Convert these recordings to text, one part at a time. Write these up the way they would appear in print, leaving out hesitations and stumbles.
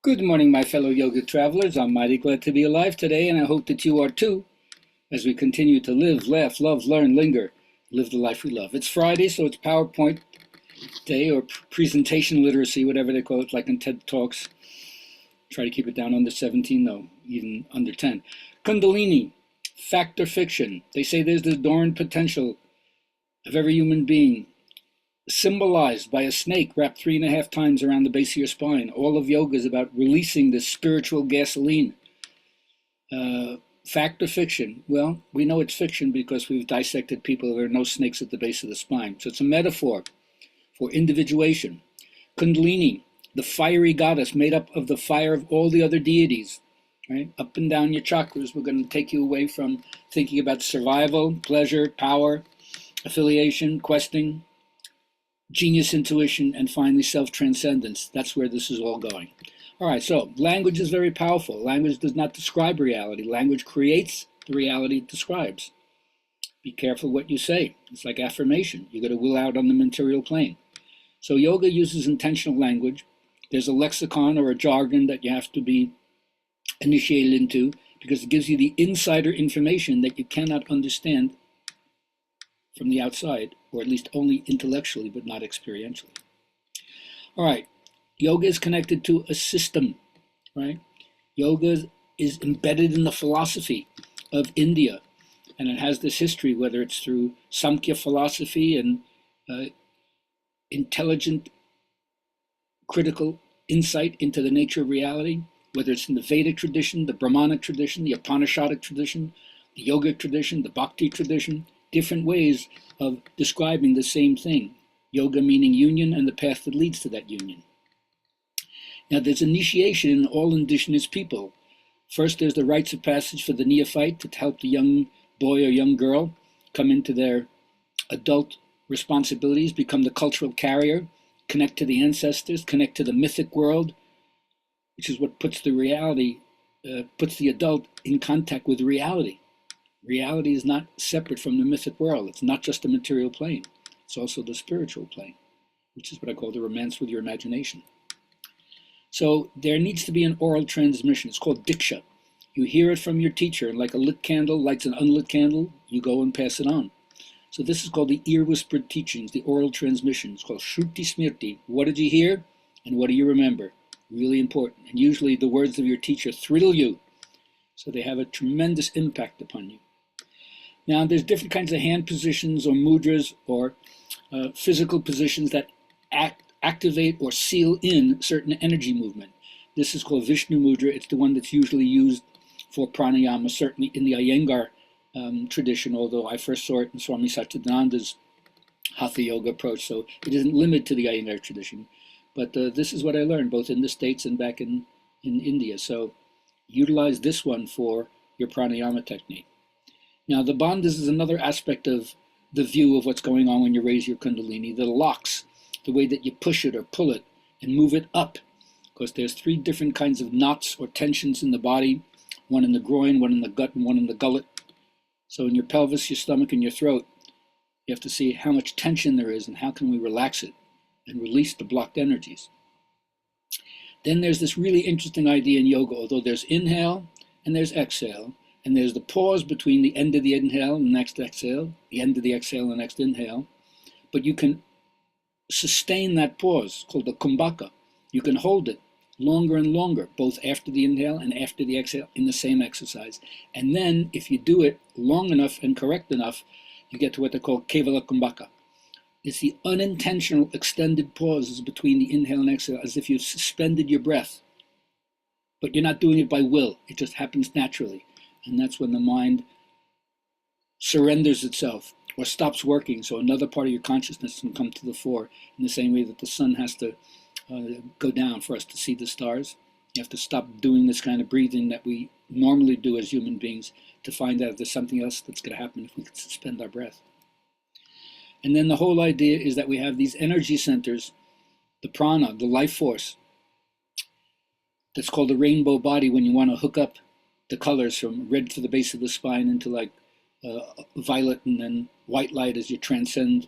Good morning, my fellow yoga travelers. I'm mighty glad to be alive today, and I hope that you are too, as we continue to live, laugh, love, learn, linger, live the life we love. It's Friday, so it's PowerPoint day or presentation literacy, whatever they call it, like in TED Talks. Try to keep it down under 17, though, even under 10. Kundalini, fact or fiction. They say there's the dormant potential of every human being, symbolized by a snake wrapped 3.5 times around the base of your spine. All of yoga is about releasing this spiritual gasoline. Fact or fiction? Well, we know it's fiction because we've dissected people. There are no snakes at the base of the spine. So it's a metaphor for individuation. Kundalini, the fiery goddess made up of the fire of all the other deities. Right? Up and down your chakras, we're going to take you away from thinking about survival, pleasure, power, affiliation, questing, genius intuition, and finally self-transcendence. That's where this is all going. All right, so language is very powerful. Language does not describe reality. Language creates the reality it describes. Be careful what you say. It's like affirmation. You got to will out on the material plane. So yoga uses intentional language. There's a lexicon or a jargon that you have to be initiated into because it gives you the insider information that you cannot understand from the outside, or at least only intellectually, but not experientially. All right, yoga is connected to a system, right? Yoga is embedded in the philosophy of India, and it has this history, whether it's through Samkhya philosophy and intelligent, critical insight into the nature of reality, whether it's in the Vedic tradition, the Brahmanic tradition, the Upanishadic tradition, the yogic tradition, the Bhakti tradition, different ways of describing the same thing. Yoga meaning union and the path that leads to that union. Now there's initiation in all indigenous people. First there's the rites of passage for the neophyte to help the young boy or young girl come into their adult responsibilities, become the cultural carrier, connect to the ancestors, connect to the mythic world, which is what puts the reality, puts the adult in contact with reality. Reality is not separate from the mythic world. It's not just the material plane. It's also the spiritual plane, which is what I call the romance with your imagination. So there needs to be an oral transmission. It's called diksha. You hear it from your teacher, and like a lit candle lights an unlit candle, you go and pass it on. So this is called the ear-whispered teachings, the oral transmission. It's called shruti smriti. What did you hear, and what do you remember? Really important. And usually the words of your teacher thrill you, so they have a tremendous impact upon you. Now, there's different kinds of hand positions or mudras or physical positions that activate or seal in certain energy movement. This is called Vishnu Mudra. It's the one that's usually used for pranayama, certainly in the Iyengar tradition, although I first saw it in Swami Satchidananda's Hatha Yoga approach, so it isn't limited to the Iyengar tradition. But this is what I learned, both in the States and back in India. So utilize this one for your pranayama technique. Now, the Bondas is another aspect of the view of what's going on when you raise your Kundalini, the locks, the way that you push it or pull it and move it up, because there's 3 different kinds of knots or tensions in the body, one in the groin, one in the gut, and one in the gullet. So in your pelvis, your stomach, and your throat, you have to see how much tension there is and how can we relax it and release the blocked energies. Then there's this really interesting idea in yoga, although there's inhale and there's exhale, and there's the pause between the end of the inhale and the next exhale, the end of the exhale and the next inhale. But you can sustain that pause, called the Kumaka. You can hold it longer and longer, both after the inhale and after the exhale in the same exercise. And then, if you do it long enough and correct enough, you get to what they call Kevala Kumbhaka. It's the unintentional extended pauses between the inhale and exhale, as if you've suspended your breath. But you're not doing it by will. It just happens naturally. And that's when the mind surrenders itself or stops working, so another part of your consciousness can come to the fore, in the same way that the sun has to go down for us to see the stars. You have to stop doing this kind of breathing that we normally do as human beings to find out if there's something else that's going to happen if we can suspend our breath. And then the whole idea is that we have these energy centers, the prana, the life force, that's called the rainbow body when you want to hook up the colors from red to the base of the spine into like violet and then white light as you transcend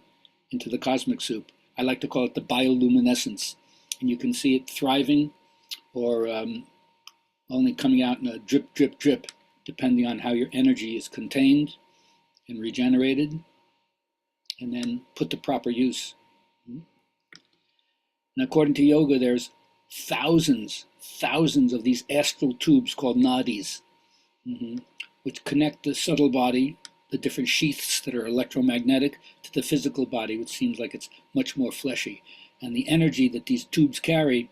into the cosmic soup. I like to call it the bioluminescence. And you can see it thriving or only coming out in a drip, drip, drip, depending on how your energy is contained and regenerated, and then put to proper use. And according to yoga, there's thousands of these astral tubes called nadis, which connect the subtle body, the different sheaths that are electromagnetic, to the physical body, which seems like it's much more fleshy. And the energy that these tubes carry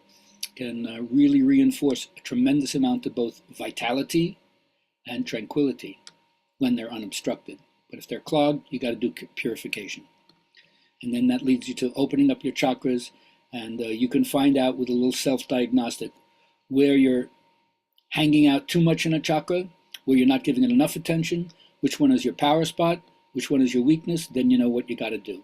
can really reinforce a tremendous amount of both vitality and tranquility when they're unobstructed. But if they're clogged, you got to do purification. And then that leads you to opening up your chakras, and you can find out with a little self-diagnostic where you're hanging out too much in a chakra, where you're not giving it enough attention, which one is your power spot, which one is your weakness, then you know what you got to do.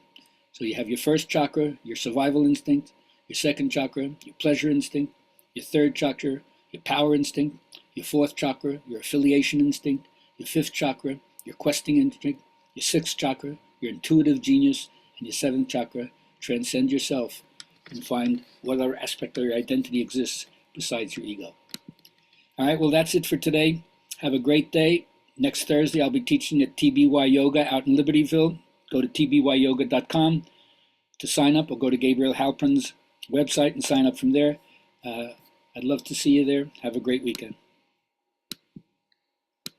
So you have your first chakra, your survival instinct, your second chakra, your pleasure instinct, your third chakra, your power instinct, your fourth chakra, your affiliation instinct, your fifth chakra, your questing instinct, your sixth chakra, your intuitive genius, and your seventh chakra. Transcend yourself and find what other aspect of your identity exists besides your ego. All right, well, that's it for today. Have a great day. Next Thursday, I'll be teaching at TBY Yoga out in Libertyville. Go to tbyyoga.com to sign up, or go to Gabriel Halpern's website and sign up from there. I'd love to see you there. Have a great weekend.